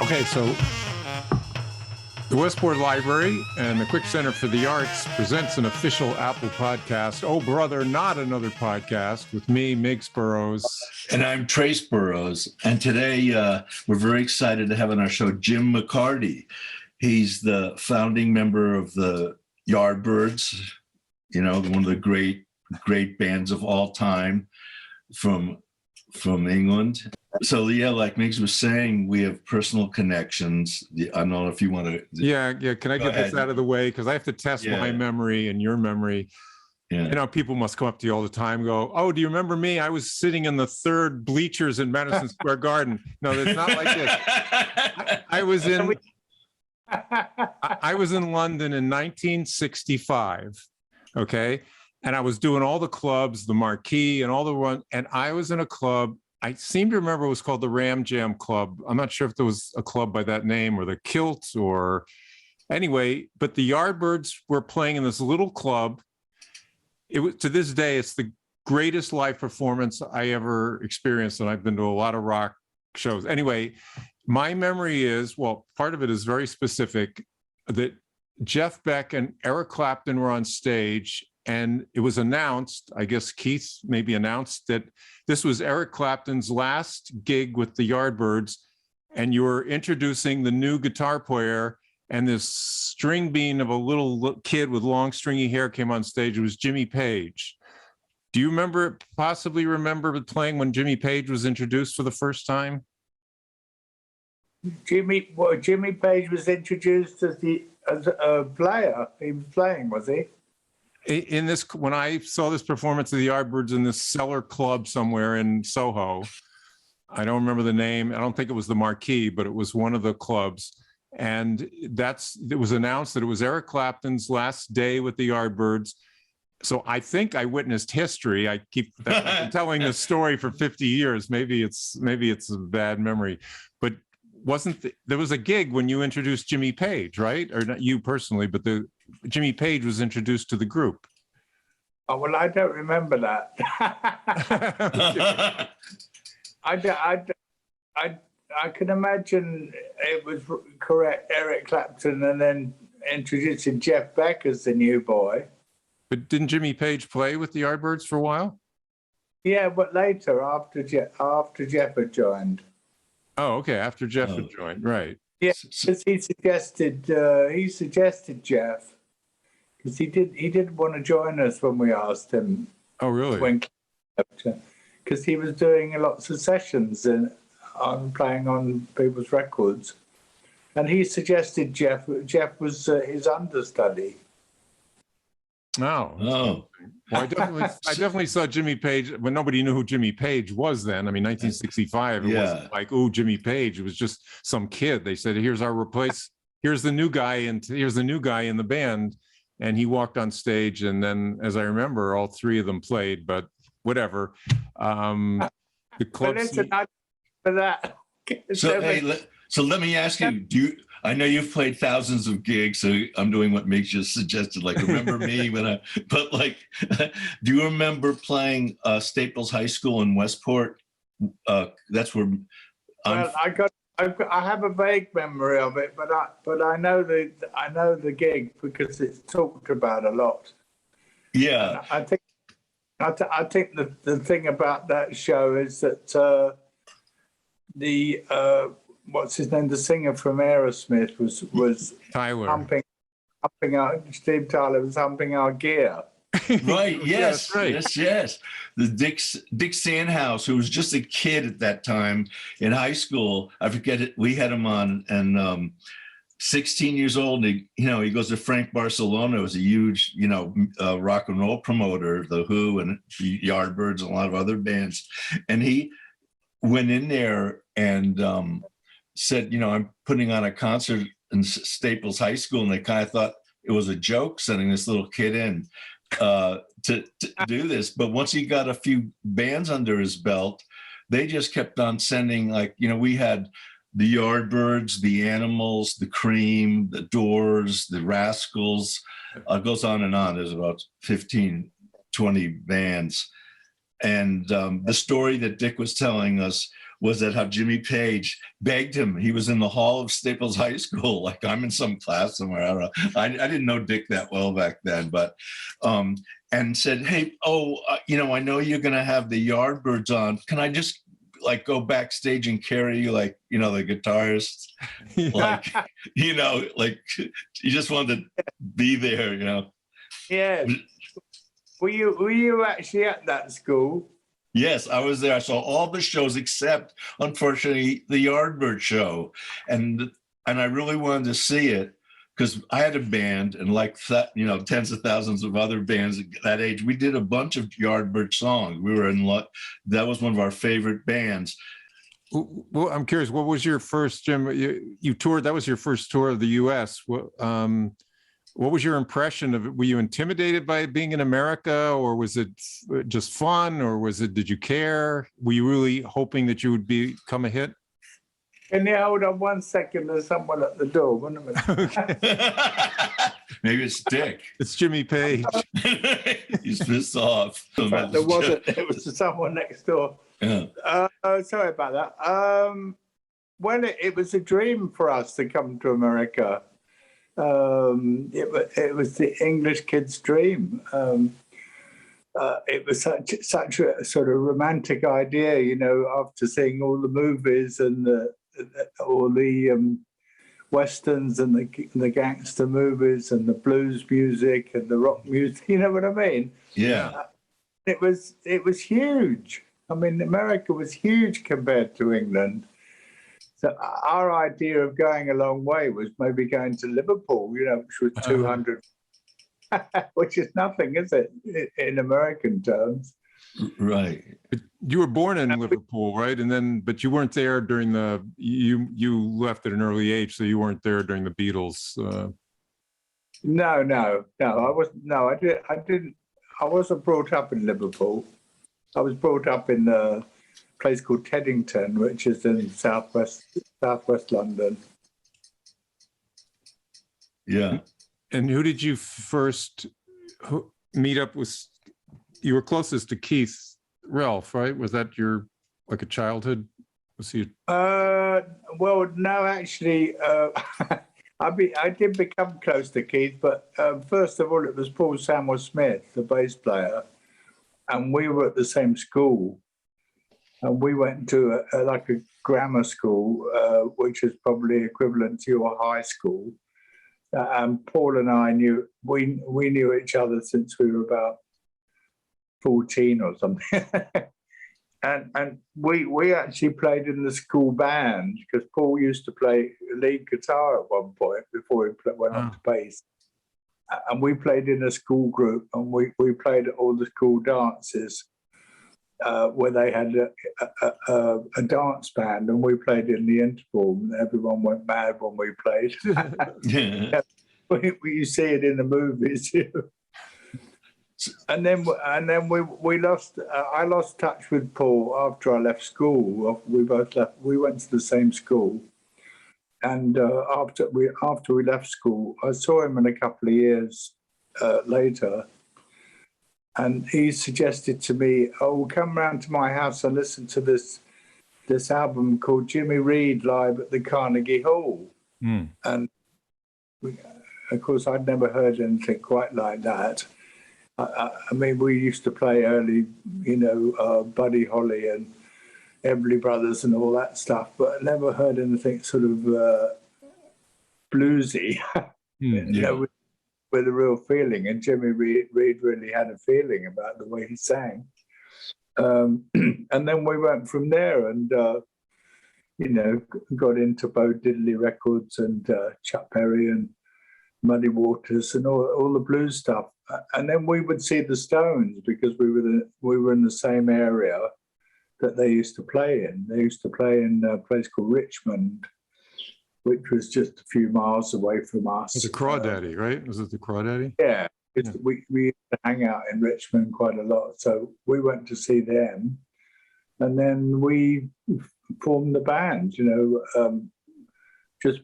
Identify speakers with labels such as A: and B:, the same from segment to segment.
A: Okay, so the Westport Library and the Quick Center for the Arts presents an official Apple podcast, Oh Brother, Not Another Podcast, with me, Miggs Burrows.
B: And I'm Trace Burrows. And today we're very excited to have on our show Jim McCarty. He's the founding member of the Yardbirds, you know, one of the great bands of all time from England. So yeah, like Miggs was saying, we have personal connections. I don't know if you want to.
A: Yeah. Can I get this out of the way? Because I have to test my memory and your memory. Yeah. You know, people must come up to you all the time and go, "Oh, do you remember me? I was sitting in the third bleachers in Madison Square Garden." No, it's not like this. I was in London in 1965. Okay. And I was doing all the clubs, the Marquee and all the one. And I was in a club. I seem to remember it was called the Ram Jam Club. I'm not sure if there was a club by that name or the Kilts or anyway, but the Yardbirds were playing in this little club. It was, to this day, it's the greatest live performance I ever experienced. And I've been to a lot of rock shows. Anyway, my memory is, well, part of it is very specific, that Jeff Beck and Eric Clapton were on stage. And it was announced, I guess Keith maybe announced, that this was Eric Clapton's last gig with the Yardbirds, and you were introducing the new guitar player, and this string bean of a little kid with long stringy hair came on stage. It was Jimmy Page. Do you possibly remember playing when Jimmy Page was introduced for the first time?
C: Jimmy Page was introduced as a player. He was playing, was he?
A: In this, when I saw this performance of the Yardbirds in this cellar club somewhere in Soho, I don't remember the name. I don't think it was the Marquee, but it was one of the clubs. And it was announced that it was Eric Clapton's last day with the Yardbirds. So I think I witnessed history. I keep telling this story for 50 years. Maybe it's a bad memory, but there was a gig when you introduced Jimmy Page, right? Or not you personally, but Jimmy Page was introduced to the group.
C: Oh, well, I don't remember that. I can imagine it was correct, Eric Clapton, and then introducing Jeff Beck as the new boy.
A: But didn't Jimmy Page play with the Yardbirds for a while?
C: Yeah, but later, after Jeff had joined.
A: Oh, okay. After Jeff had joined, right?
C: Yeah, because he suggested Jeff, because he didn't want to join us when we asked him.
A: Oh, really?
C: Because he was doing lots of sessions on playing on people's records, and he suggested Jeff. Jeff was his understudy.
A: Oh. Well, I definitely saw Jimmy Page when nobody knew who Jimmy Page was then. I mean, 1965, it wasn't like, oh, Jimmy Page. It was just some kid. They said, here's the new guy, and here's the new guy in the band. And he walked on stage, and then, as I remember, all three of them played, but whatever. The club.
C: For that.
B: So let me ask you, I know you've played thousands of gigs, so I'm doing what Miggs just suggested, like, remember me but like, do you remember playing Staples High School in Westport? That's where
C: I have a vague memory of it, but I know the gig because it's talked about a lot.
B: Yeah.
C: And I think the thing about that show is that what's his name? The singer from Aerosmith was
A: Tyler.
C: Steve Tyler was humping our gear.
B: Right. Yes.
A: Right.
B: Yes. The Dick Sandhouse, who was just a kid at that time in high school. I forget it. We had him on, and 16 years old. He goes to Frank Barcelona, who was a huge, rock and roll promoter, The Who and the Yardbirds and a lot of other bands, and he went in there and said, I'm putting on a concert in Staples High School, and they kind of thought it was a joke sending this little kid in to do this. But once he got a few bands under his belt, they just kept on sending, we had the Yardbirds, the Animals, the Cream, the Doors, the Rascals. It goes on and on. There's about 15, 20 bands. And the story that Dick was telling us was that how Jimmy Page begged him. He was in the hall of Staples High School, like I'm in some class somewhere. I don't know. I didn't know Dick that well back then, but and said, "Hey, I know you're gonna have the Yardbirds on. Can I just like go backstage and carry you, like the guitarist, like like you just wanted to be there,
C: Yeah. Were you actually at that school?
B: Yes, I was there. I saw all the shows except, unfortunately, the Yardbird show, and I really wanted to see it because I had a band, and like that, tens of thousands of other bands at that age, we did a bunch of Yardbird songs. We were in luck. That was one of our favorite bands.
A: Well, I'm curious, what was your first, Jim? You toured. That was your first tour of the U.S. What was your impression of it? Were you intimidated by being in America, or was it just fun, or did you care? Were you really hoping that you would become a hit?
C: Can you hold on 1 second? There's someone at the door. 1 minute.
A: Okay.
B: Maybe it's Dick.
A: It's Jimmy Page.
B: He's pissed off.
C: There wasn't. It was someone next door.
B: Yeah.
C: Sorry about that. Well, it was a dream for us to come to America. It was the English kid's dream. It was such a sort of romantic idea, after seeing all the movies and all the westerns and the gangster movies and the blues music and the rock music. You know what I mean?
B: Yeah.
C: It was huge. I mean, America was huge compared to England. So our idea of going a long way was maybe going to Liverpool, which was 200, which is nothing, is it, in American terms?
B: Right.
A: But you were born in Liverpool, right? But you weren't there during you left at an early age, so you weren't there during the Beatles.
C: No. I didn't. I wasn't brought up in Liverpool. I was brought up in a place called Teddington, which is in southwest London.
B: Yeah.
A: And who did you first meet up with? You were closest to Keith Relf, right? Was that your a childhood? Was he?
C: Well, no, actually, I did become close to Keith, but first of all, it was Paul Samuel Smith, the bass player, and we were at the same school. And we went to a grammar school, which is probably equivalent to your high school. And Paul and I we knew each other since we were about 14 or something. and we actually played in the school band because Paul used to play lead guitar at one point before he went on to bass. And we played in a school group, and we played at all the school dances. Where they had a dance band, and we played in the interval, and everyone went mad when we played.
B: Yeah.
C: You see it in the movies. And then we lost. I lost touch with Paul after I left school. We both left. We went to the same school, and after we left school, I saw him in a couple of years later. And he suggested to me, come round to my house and listen to this album called Jimmy Reed Live at the Carnegie Hall.
A: Mm.
C: And of course, I'd never heard anything quite like that. I mean, we used to play early, Buddy Holly and Everly Brothers and all that stuff, but I never heard anything sort of bluesy. With a real feeling, and Jimmy Reed really had a feeling about the way he sang. And then we went from there and, got into Bo Diddley Records and Chuck Berry and Muddy Waters and all the blues stuff. And then we would see the Stones because we were in the same area that they used to play in. They used to play in a place called Richmond, which was just a few miles away from us.
A: It's a Crawdaddy, right? Was it the Crawdaddy?
C: Yeah. We used to hang out in Richmond quite a lot. So we went to see them. And then we formed the band, just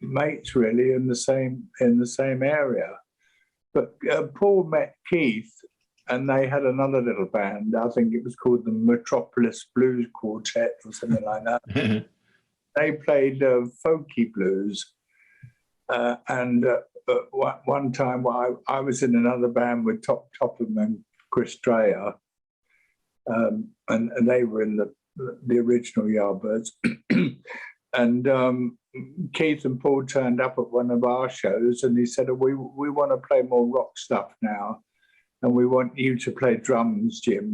C: mates really in the same area. But Paul met Keith and they had another little band. I think it was called the Metropolis Blues Quartet or something like that. They played folky blues. And one time I was in another band with Top Topham and Chris Dreyer, and they were in the original Yardbirds. And Keith and Paul turned up at one of our shows, and he said, we want to play more rock stuff now, and we want you to play drums, Jim,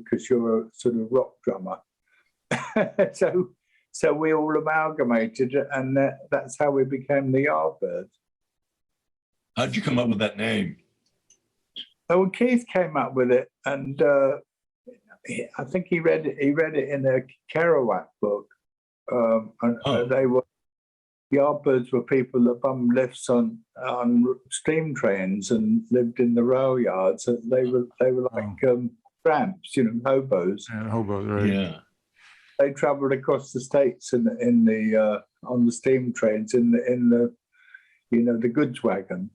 C: because you're a sort of rock drummer. So we all amalgamated, and that's how we became the Yardbirds.
B: How'd you come up with that name?
C: Well, Keith came up with it, and I think he read it in a Kerouac book. They were Yardbirds were people that bummed lifts on steam trains and lived in the rail yards. They were like tramps, hobos.
A: Yeah, hobos, right?
B: Yeah.
C: They travelled across the states on the steam trains in the goods wagon.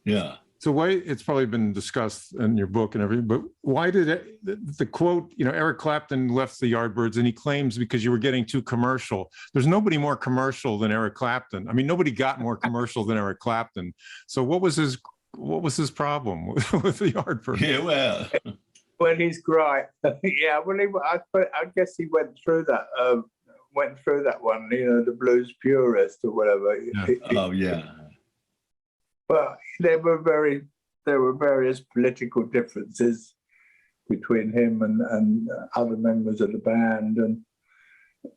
B: Yeah.
A: So why, it's probably been discussed in your book and everything, but why did the quote, Eric Clapton left the Yardbirds and he claims because you were getting too commercial. There's nobody more commercial than Eric Clapton. I mean, nobody got more commercial than Eric Clapton. So what was his problem with the Yardbirds?
B: Yeah, well.
C: Well, he's great. Yeah, well, I guess he went through that one, the blues purist or whatever.
B: Yeah. Oh, yeah.
C: But there were various political differences between him and other members of the band, and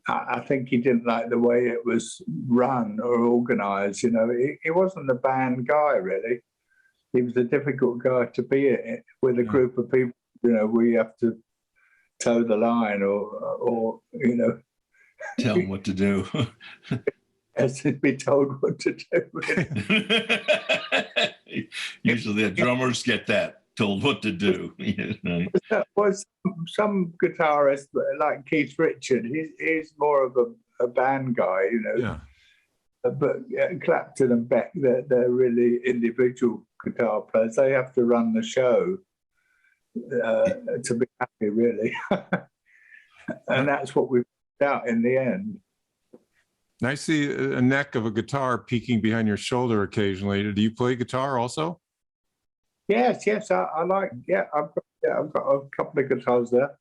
C: I think he didn't like the way it was run or organised. He wasn't a band guy really. He was a difficult guy to be with a group of people. We have to toe the line or
B: tell them what to do.
C: As to be told what to do.
B: Usually the drummers get that, told what to do.
C: Was some guitarists like Keith Richard, he's more of a band guy,
A: Yeah.
C: But Clapton and Beck, they're really individual guitar players. They have to run the show to be happy, really. And that's what we found out in the end.
A: I see a neck of a guitar peeking behind your shoulder occasionally. Do you play guitar also?
C: Yes, I like. Yeah, I've got a couple of guitars there.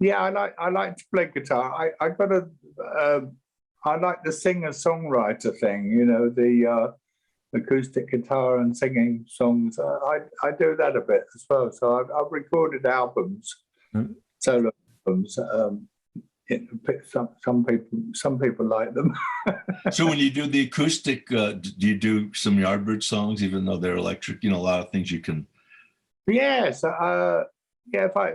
C: Yeah, I like to play guitar. I like the singer-songwriter thing. The acoustic guitar and singing songs. I do that a bit as well. So I've recorded albums, solo albums. Some people like them.
B: So when you do the acoustic, do you do some Yardbird songs, even though they're electric? A lot of things you can.
C: Yes, if I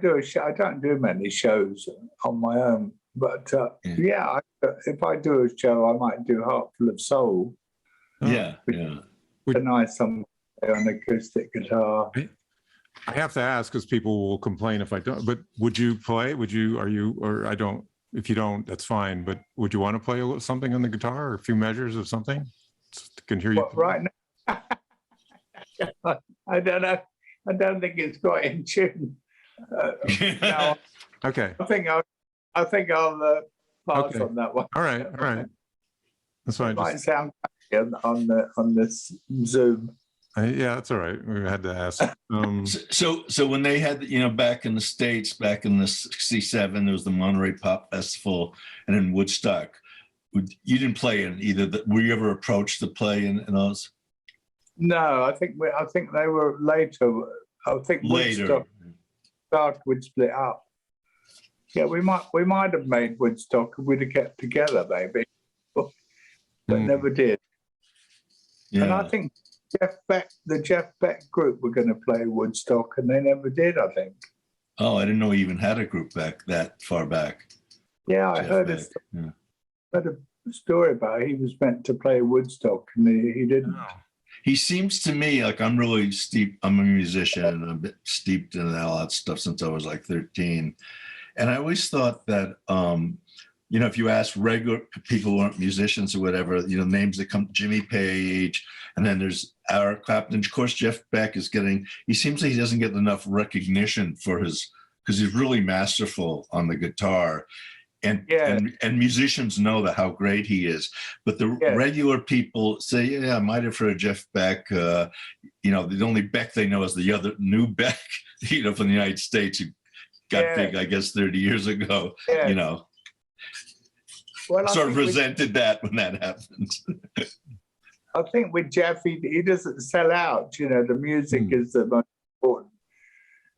C: do a show, I don't do many shows on my own, but if I do a show, I might do Heart Full of Soul.
B: Yeah.
C: A nice song on acoustic guitar.
A: I have to ask because people will complain if I don't, but would you play? Or I don't, if you don't, that's fine, but would you want to play something on the guitar or a few measures of something? Can hear you.
C: Right now? I don't know. I don't think it's quite in tune. No,
A: Okay.
C: I think I'll pass on that one.
A: All right. That's fine.
C: It might sound on this Zoom.
A: Yeah, that's all right. We had to ask.
B: So when they had, back in the States, back in the 67, there was the Monterey Pop Festival, and in Woodstock, you didn't play in either. Were you ever approached to play in those?
C: No, I think they were later. I think Woodstock would split up. Yeah, we might have made Woodstock. We'd have kept together maybe, but never did. Yeah. And I think the Jeff Beck group were going to play Woodstock, and they never did, I think.
B: Oh, I didn't know he even had a group that far back.
C: Yeah, I heard a story about it. He was meant to play Woodstock, and he didn't. Oh.
B: He seems to me like I'm really steep. I'm a musician, and I'm a bit steeped in all that stuff since I was like 13. And I always thought that if you ask regular people who aren't musicians or whatever, names that come, Jimmy Page, and then there's Eric Clapton. Of course, Jeff Beck he seems like he doesn't get enough recognition because he's really masterful on the guitar. And musicians know how great he is. But the regular people say, yeah, I might have heard Jeff Beck. The only Beck they know is the other new Beck, from the United States, who got big, I guess, 30 years ago, Well, sort of resented that when that happens.
C: I think with Jeff, he doesn't sell out. The music is the most important.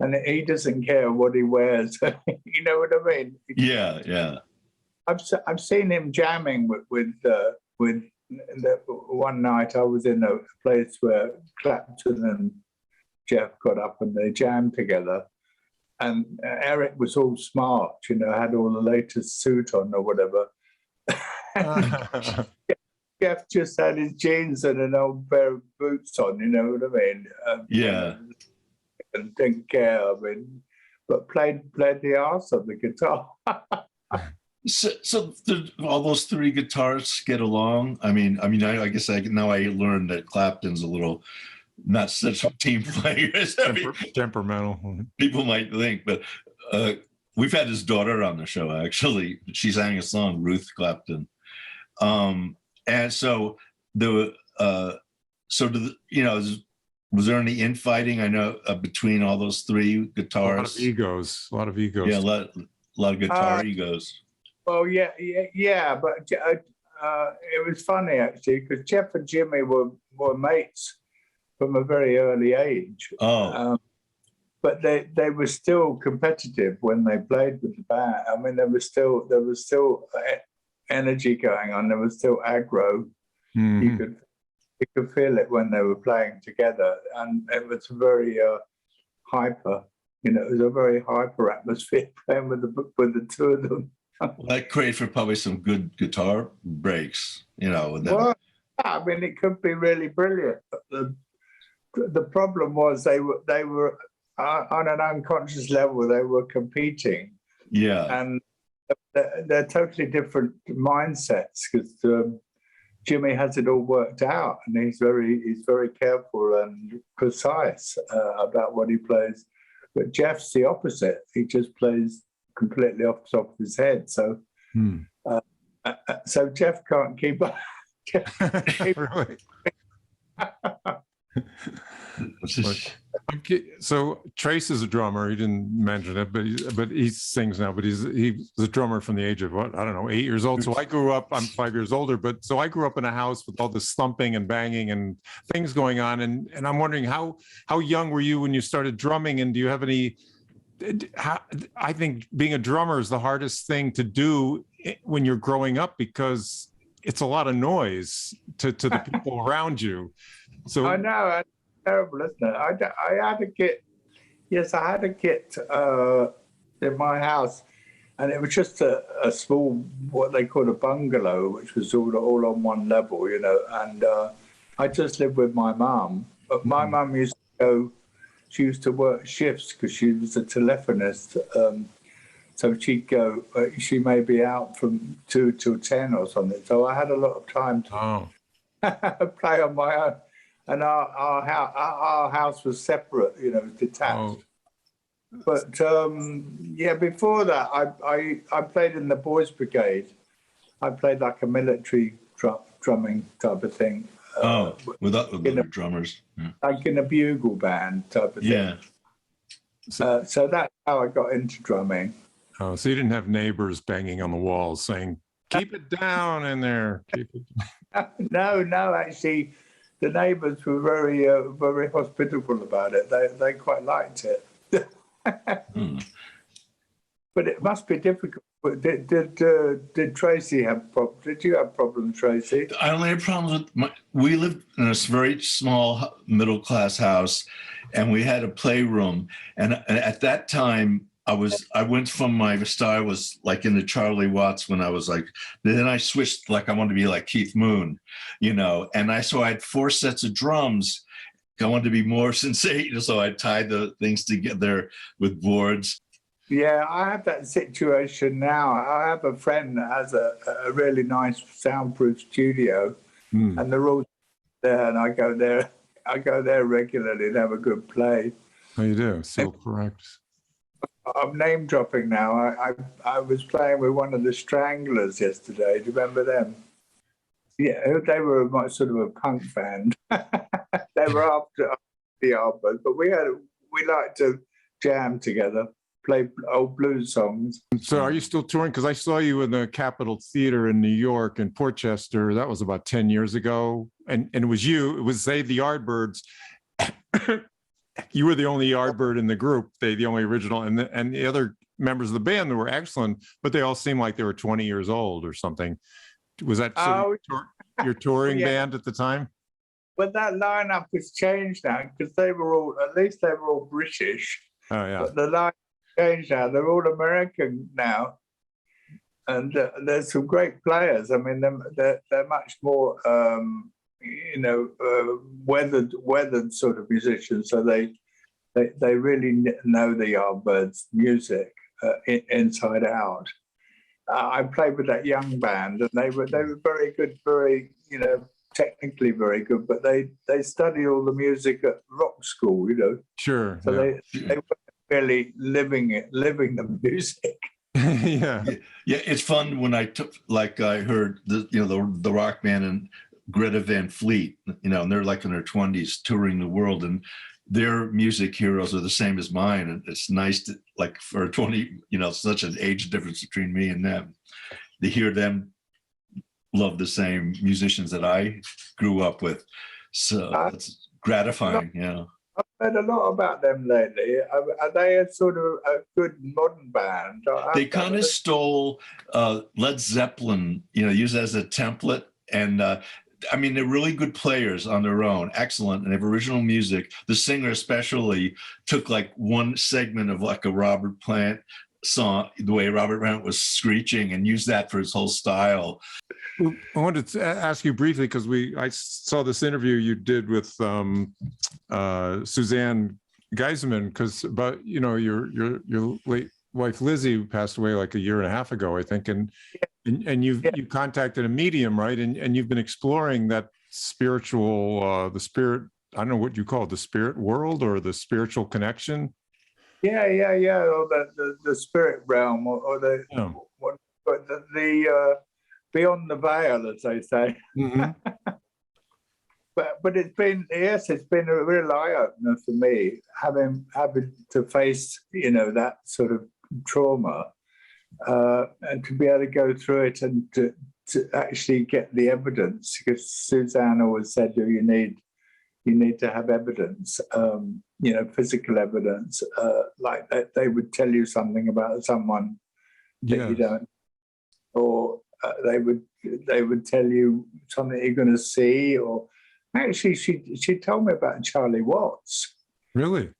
C: And he doesn't care what he wears. You know what I mean?
B: Yeah.
C: I've seen him jamming with one night. I was in a place where Clapton and Jeff got up and they jammed together. And Eric was all smart, had all the latest suit on or whatever. Jeff just had his jeans and an old pair of boots on. You know what I mean? And didn't care. But played the arse on the guitar.
B: So all those three guitarists get along. I guess now I learned that Clapton's a little not such a team player as
A: temperamental.
B: People might think, but we've had his daughter on the show. Actually, she sang a song, Ruth Clapton, and so was there any infighting? I know between all those three guitarists.
A: A lot of egos.
B: Yeah, a lot of guitar egos.
C: Well, yeah, but it was funny actually because Jeff and Jimmy were mates from a very early age. But they were still competitive when they played with the band. There was still energy going on. There was still aggro. Mm-hmm. You could feel it when they were playing together, and it was very hyper. It was a very hyper atmosphere playing with the two of them.
B: Well, that created probably some good guitar breaks,
C: Well, it could be really brilliant. But the problem was they were on an unconscious level. They were competing.
B: Yeah,
C: and they're totally different mindsets because Jimmy has it all worked out, and he's very careful and precise about what he plays. But Jeff's the opposite. He just plays completely off the top of his head. So, so Jeff can't keep up.
A: Really? So Trace is a drummer. He didn't mention it, but he sings now. But he's a drummer from the age of 8 years old. So I grew up. I'm 5 years older, but so I grew up in a house with all this thumping and banging and things going on. And I'm wondering how young were you when you started drumming? And do you have any? I think being a drummer is the hardest thing to do when you're growing up because it's a lot of noise to the people around you. So
C: I know. Terrible, isn't it? I had a kit. Yes, I had a kit in my house, and it was just a small, what they call a bungalow, which was all on one level, And I just lived with my mum. But my mum used to go. She used to work shifts because she was a telephonist. So she'd go. She may be out from 2 till 10 or something. So I had a lot of time to play on my own. And our house was separate, detached. But before that, I played in the Boys Brigade. I played like a military drumming type of thing.
B: With other drummers,
C: like in a bugle band type of thing.
B: Yeah.
C: So that's how I got into drumming.
A: Oh, so you didn't have neighbors banging on the walls saying, "Keep it down in there." Keep it.
C: No, actually. The neighbours were very, very hospitable about it. They quite liked it. But it must be difficult. Did Tracy have problems? Did you have problems, Tracy?
B: I only had problems with we lived in a very small middle-class house, and we had a playroom. And at that time, I went from my style was like in the Charlie Watts when I was like, then I switched I wanted to be like Keith Moon, and I had 4 sets of drums. I wanted to be more sensational, so I tied the things together with boards.
C: Yeah, I have that situation now. I have a friend that has a really nice soundproof studio,
A: Hmm.
C: and they're all there, and I go there. I go there regularly and have a good play.
A: Oh, you do? So correct.
C: I'm name dropping now. I was playing with one of the Stranglers yesterday. Do you remember them? Yeah, they were sort of a punk band. They were after the Yardbirds, but we liked to jam together, play old blues songs.
A: So are you still touring? Because I saw you in the Capitol Theater in New York in Portchester. That was about 10 years ago. And it was you, it was they, the Yardbirds. You were the only Yardbird in the group, the only original, and the other members of the band that were excellent, but they all seemed like they were 20 years old or something. Was that your touring band at the time?
C: But that lineup has changed now because they were all British.
A: Oh yeah.
C: But the line changed now. They're all American now, and there's some great players. I mean, they're much more, weathered sort of musicians. So they really know the Yardbirds music inside out. I played with that young band, and they were very good, very technically very good, but they study all the music at rock school,
A: Sure.
C: So they weren't really living the music.
A: Yeah.
B: Yeah, it's fun when I heard the rock band and Greta Van Fleet, and they're like in their 20s touring the world, and their music heroes are the same as mine, and it's nice to, like, for 20, such an age difference between me and them, to hear them love the same musicians that I grew up with. So it's gratifying.
C: I've heard a lot about them lately. Are they a sort of a good modern band?
B: They kind of stole Led Zeppelin, used as a template, and I mean, they're really good players on their own, excellent, and they have original music. The singer especially took like one segment of like a Robert Plant song, the way Robert Plant was screeching, and used that for his whole style.
A: I wanted to ask you briefly, because I saw this interview you did with Suzanne Geiserman, because about your late wife Lizzie passed away like a year and a half ago, I think, and you contacted a medium, right? And you've been exploring that spiritual, the spirit. I don't know what you call it, the spirit world or the spiritual connection.
C: Yeah, or the spirit realm, or the beyond the veil, as they say.
A: Mm-hmm.
C: but it's been a real eye opener for me, having to face that sort of trauma, and to be able to go through it and to actually get the evidence, because Suzanne always said, you need to have evidence, physical evidence, like that they would tell you something about someone that you don't, or they would tell you something you're going to see. Or actually, she told me about Charlie Watts.
A: Really?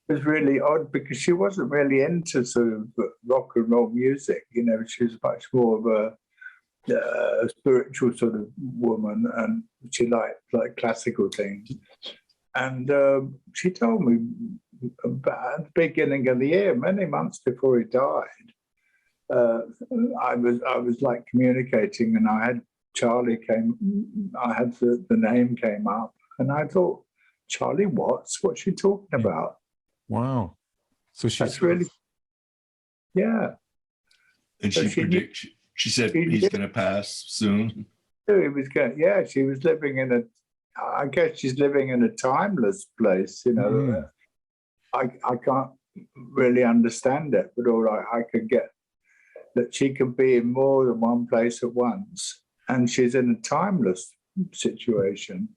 C: It was really odd because she wasn't really into sort of rock and roll music. She was much more of a spiritual sort of woman, and she liked classical things. And she told me about the beginning of the year, many months before he died, I was like communicating, and I had the name came up, and I thought, Charlie Watts, what's she talking about?
A: Wow. So
C: that's really, yeah.
B: And
C: so
B: she said he's going to pass soon.
C: He was going. Yeah, she was living in I guess she's living in a timeless place. I can't really understand it, but all I could get that she can be in more than one place at once, and she's in a timeless situation.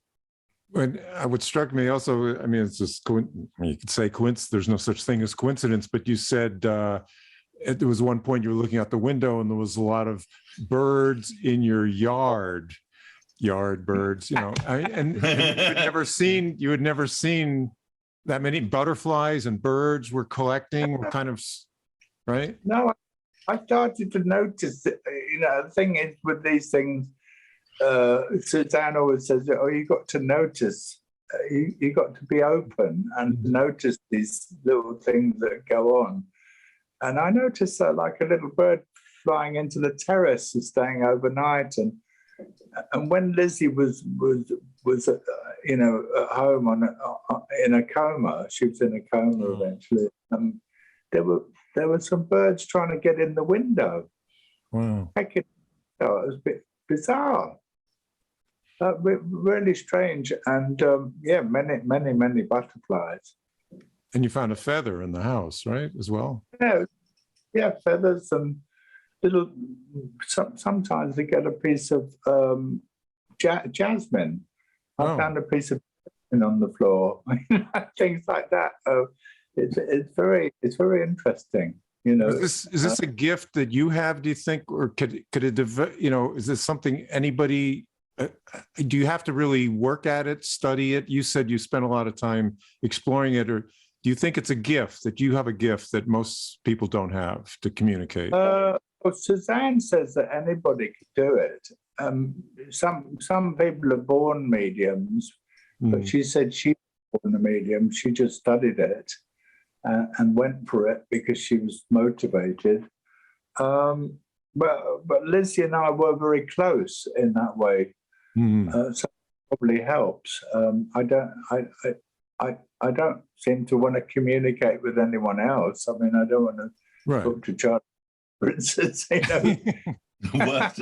A: And what struck me also, I mean, it's just you could say coincidence. There's no such thing as coincidence, but you said there was one point you were looking out the window and there was a lot of birds in your yard, Yardbirds, and you had never seen that many butterflies and birds were collecting, were kind of, right?
C: No, I started to notice that, the thing is with these things, Suzanne always says, you got to notice, you got to be open and notice these little things that go on. I noticed like a little bird flying into the terrace and staying overnight. And when Lizzie was you know, at home in a coma, she was in a coma eventually. There were some birds trying to get in the window.
A: Wow.
C: It was a bit bizarre. Really strange, and yeah, many butterflies.
A: And you found a feather in the house, right, as well?
C: Yeah, feathers and little. Sometimes they get a piece of jasmine. I found a piece of jasmine on the floor. Things like that. It's very interesting. You know,
A: is this a gift that you have? Do you think, or could it? You know, is this something anybody? Do you have to really work at it, study it? You said you spent a lot of time exploring it, or do you think it's a gift that you have a gift that most people don't have to communicate?
C: Well, Suzanne says that anybody could do it. Some people are born mediums, but she said she was born a medium. She just studied it and went for it because she was motivated. But Lizzie and I were very close in that way. So it probably helps. I don't seem to want to communicate with anyone else. I mean, I don't want to talk to Charlie, for instance. You know?
B: What?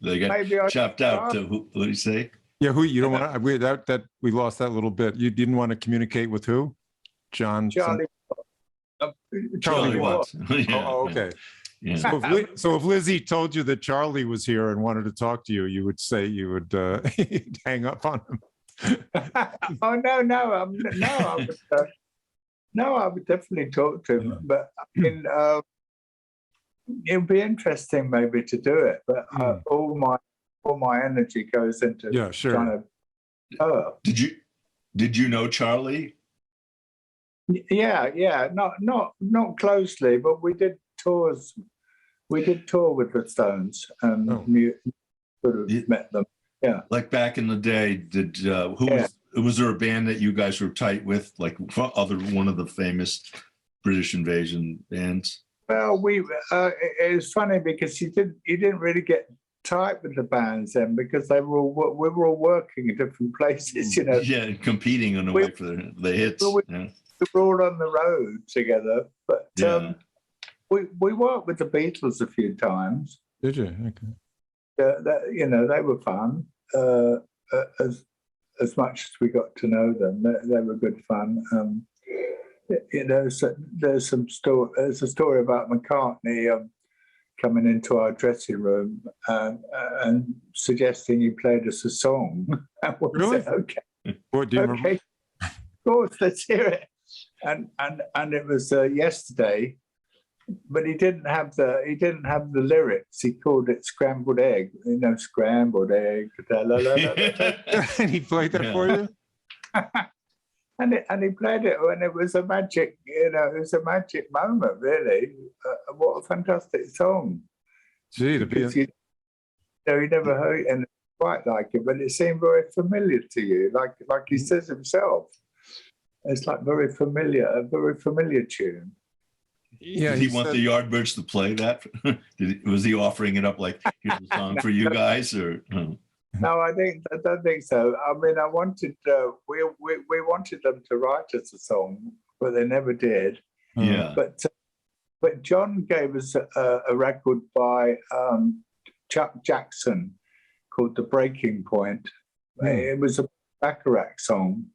B: They got chopped out. What do you say?
A: Yeah, who you don't want to? We lost that little bit. You didn't want to communicate with who? John. Charlie Watts.
B: Yeah.
A: Oh, okay.
B: Yeah.
A: So if Lizzie told you that Charlie was here and wanted to talk to you, you would say you would hang up on him.
C: Oh no, I would definitely talk to him. But I mean, it would be interesting maybe to do it. But all my energy goes into trying to.
B: Did you know Charlie?
C: Yeah, not closely, but we did tours. We did tour with the Stones and sort of met them. Yeah,
B: like back in the day. Was there a band that you guys were tight with, like one of the famous British invasion bands?
C: Well, it was funny because you didn't really get tight with the bands then because we were all working in different places, you know.
B: Yeah, competing on the way for the hits.
C: We were all on the road together, but we worked with the Beatles a few times.
A: Did you? Okay.
C: You know, they were fun. As much as we got to know them, they were good fun. You know, so there's a story about McCartney coming into our dressing room and suggesting he played us a song. And we
A: Really?
C: said, okay.
A: What do you remember?
C: Of course, let's hear it. And it was Yesterday, but he didn't have the lyrics. He called it Scrambled Egg. You know, scrambled egg.
A: And he played that for you.
C: And he played it when it was a magic. You know, it was a magic moment. Really, what a fantastic song.
A: Gee,
C: you never heard it and quite like it, but it seemed very familiar to you, like he says himself. It's like a very familiar tune.
B: Yeah, did he want the Yardbirds to play that? Was he offering it up like, here's a song for you guys, or?
C: No, I don't think so. I mean, I wanted we wanted them to write us a song, but they never did.
B: Yeah.
C: But John gave us a record by Chuck Jackson called "The Breaking Point." It was a Bacharach song.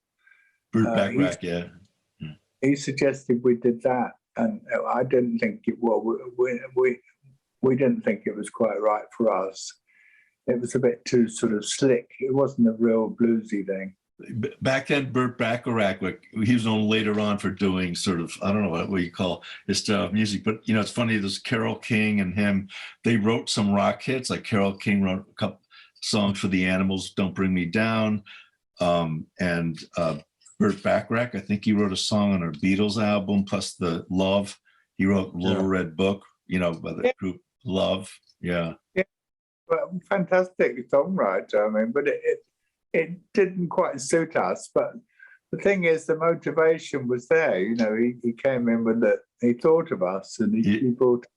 B: Burt Bacharach, yeah.
C: He suggested we did that, and I didn't think it. Well, we didn't think it was quite right for us. It was a bit too sort of slick. It wasn't a real bluesy thing.
B: Back then, Burt Bacharach, he was known later on for doing sort of, I don't know what you call his style of music, but, you know, it's funny, there's Carole King and him. They wrote some rock hits, like Carole King wrote a couple songs for the Animals, Don't Bring Me Down. And Burt Bacharach, I think he wrote a song on our Beatles album, plus the Love. He wrote Little Red Book, you know, by the group Love. Yeah.
C: Well, fantastic songwriter. I mean, but it didn't quite suit us. But the thing is, the motivation was there. You know, he came in with it. He thought of us, and he brought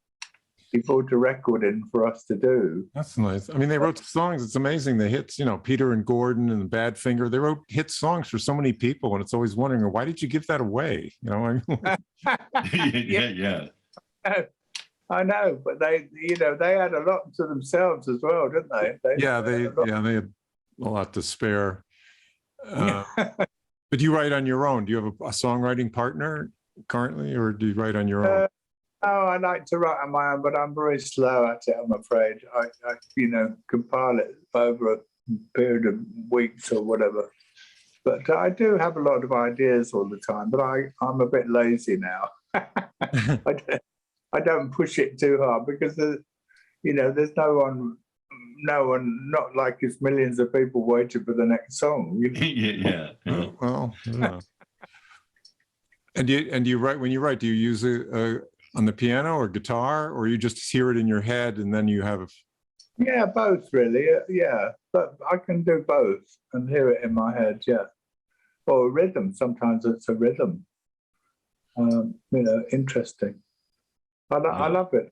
C: a record in for us to do.
A: That's nice. I mean, they wrote songs. It's amazing. The hits, you know, Peter and Gordon and Badfinger. They wrote hit songs for so many people, and it's always wondering, why did you give that away? You know,
B: yeah.
C: I know, but they had a lot to themselves as well, didn't they?
A: They had a lot to spare. But you write on your own. Do you have a songwriting partner currently, or do you write on your own?
C: Oh, I like to write on my own, but I'm very slow at it, I'm afraid. I compile it over a period of weeks or whatever. But I do have a lot of ideas all the time, but I'm a bit lazy now. I don't push it too hard because there's no one, not like it's millions of people waiting for the next song.
B: Yeah.
A: Well, yeah. And you write, when you write, do you use it on the piano or guitar, or you just hear it in your head and then you have?
C: Yeah, both really. Yeah, but I can do both and hear it in my head. Yeah, or a rhythm. Sometimes it's a rhythm. Interesting. I love it.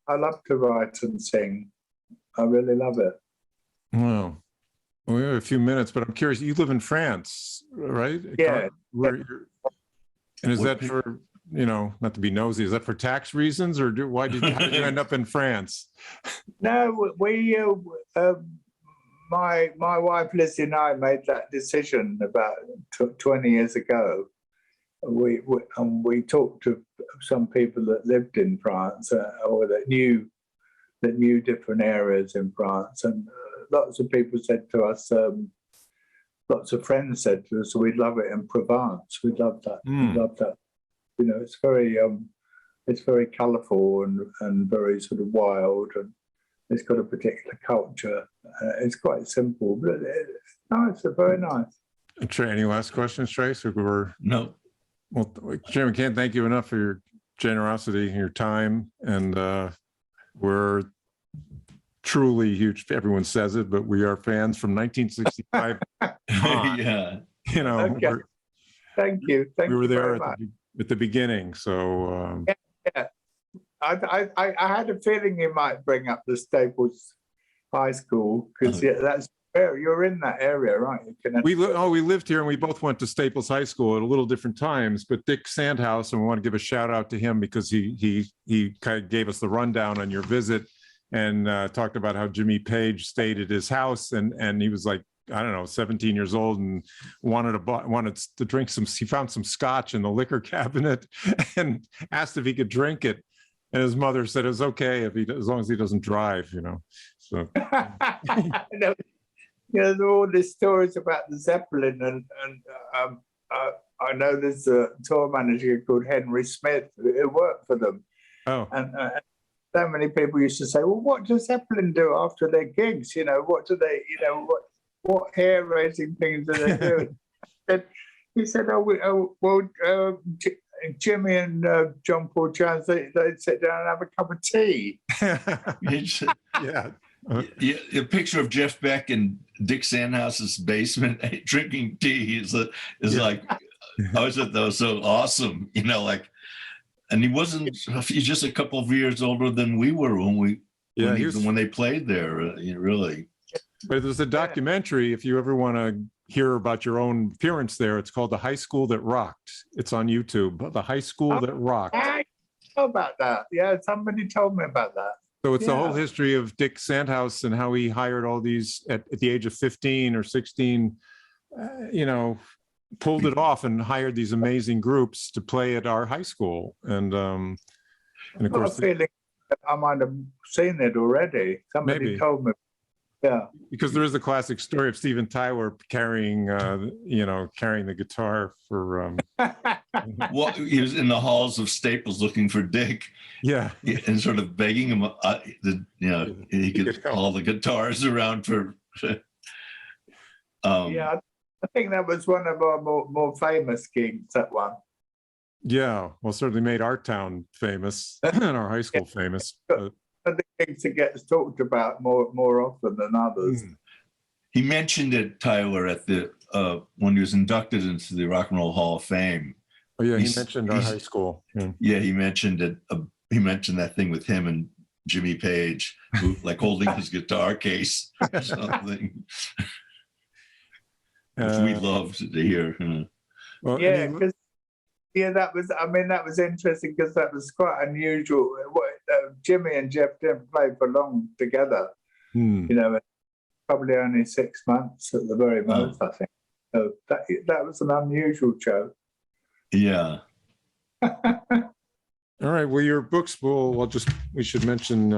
C: I love to write and sing. I really love it.
A: Wow. Well, we have a few minutes, but I'm curious. You live in France, right?
C: Yeah.
A: And is that for, not to be nosy, is that for tax reasons, or how did you end up in France?
C: No, we, my wife Lizzie and I made that decision about 20 years ago. We talked to some people that lived in France or that knew different areas in France, and lots of people said to us, lots of friends said to us, we'd love it in Provence. We'd love that. We'd love that. It's very colourful and very sort of wild, and it's got a particular culture. It's quite simple, but it's nice. It's very nice.
A: Trey, any last questions, Trace?
B: No.
A: Well, Jim, I can't thank you enough for your generosity and your time, and we're truly huge. Everyone says it, but we are fans from 1965.
B: Yeah.
C: Okay. Thank you.
A: We were there at the beginning, so.
C: Yeah. I had a feeling you might bring up the Staples High School because that's where you're in that area, right?
A: We lived here, and we both went to Staples High School at a little different times. But Dick Sandhouse, and we want to give a shout out to him because he kind of gave us the rundown on your visit and talked about how Jimmy Page stayed at his house, and he was like, I don't know, 17 years old, and wanted to drink he found some scotch in the liquor cabinet and asked if he could drink it. And his mother said it was okay as long as he doesn't drive, So
C: there's all these stories about the Zeppelin, and I know there's a tour manager called Henry Smith who worked for them.
A: Oh.
C: And so many people used to say, well, what does Zeppelin do after their gigs? What do they, what hair-raising things do they do? He said, Jimmy and John Paul Jones, they'd sit down and have a cup of tea.
A: Yeah.
B: A picture of Jeff Beck in Dick Sandhouse's basement drinking tea is like, I was that was so awesome, and he's just a couple of years older than we were when they played there, really.
A: But there's a documentary, if you ever want to hear about your own appearance there, it's called The High School That Rocked. It's on YouTube, The High School That Rocked.
C: I know about that. Yeah, somebody told me about that.
A: So it's the whole history of Dick Sandhouse and how he hired all these at the age of 15 or 16, pulled it off and hired these amazing groups to play at our high school. And of course,
C: I might have seen it already. Somebody told me. Yeah,
A: because there is the classic story of Steven Tyler carrying the guitar for.
B: Well, he was in the halls of Staples looking for Dick.
A: Yeah,
B: and sort of begging him, he could all the guitars around for.
C: Yeah, I think that was one of our more famous gigs. That one.
A: Yeah, well, certainly made our town famous and our high school famous.
C: The gigs that gets talked about more often than others.
B: He mentioned it, Tyler, at the when he was inducted into the Rock and Roll Hall of Fame.
A: Oh yeah, he mentioned our high school.
B: Yeah, he mentioned it. He mentioned that thing with him and Jimmy Page, who, like holding his guitar case or something, which we loved to hear.
A: Well,
C: Yeah, because that was interesting because that was quite unusual. Jimmy and Jeff didn't play for long together. You know, probably only 6 months at the very most, I think. So that was an unusual show.
B: Yeah.
A: All right. Well, your books we should mention.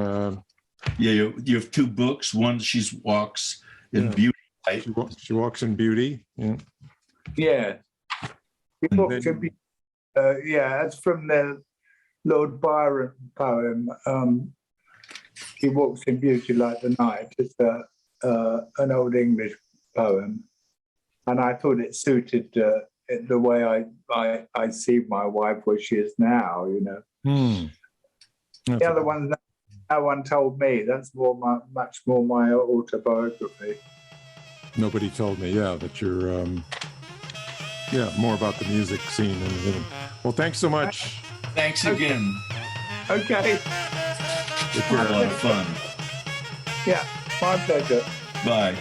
B: Yeah, you have 2 books. One, She Walks in Beauty. Right?
A: She Walks in Beauty. Yeah.
C: Yeah. That's from the Lord Byron poem. He Walks in Beauty like the night. It's an old English poem, and I thought it suited the way I see my wife where she is now. You know, the other one, no one told me. That's much more my autobiography.
A: Nobody told me. Yeah, that you're. More about the music scene and everything. Well, thanks so much.
B: Thanks again.
C: Okay.
B: It's a lot of fun.
C: Yeah, my pleasure.
B: Bye.